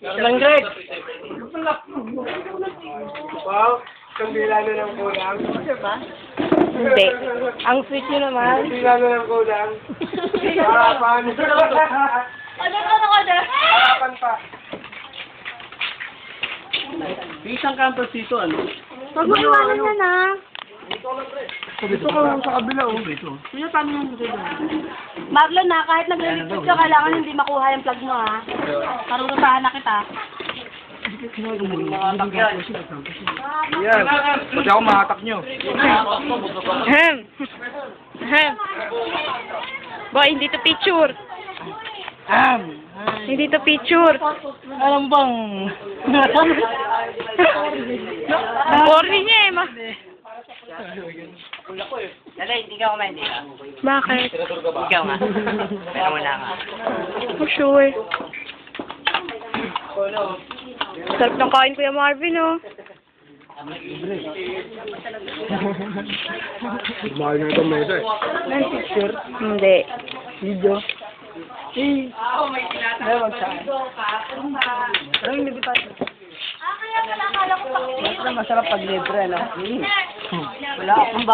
Lang, Greg. Wow, kandila na ng kulang. Hindi. Ang sweet nyo naman. Kandila na ng kulang. Harapan. Harapan pa. May isang campus dito, ano? Huwag mo iwanan na na. Dito ka lang sa kabila, oh. Marlon na, kahit nagre-request ka, kailangan hindi makuha yung plug mo, ha? Parurusahan na kita. Yan. Pati ako mahatak nyo. Ahem. Ahem. Boy, hindi to picture. Hindi to picture. Alam bang... Boring niya eh, ma. Dali, hindi ka kumain, hindi ka. Bakit? Ikaw nga. Pero wala nga. For sure. Sarap ng kain Kuya Marvin, oh. Mahal na itong mesa eh. Picture? Hindi. Video. Meron siya. Pero hindi pa. Kaya pala akala ko Masarap pag libre, no? Wala akong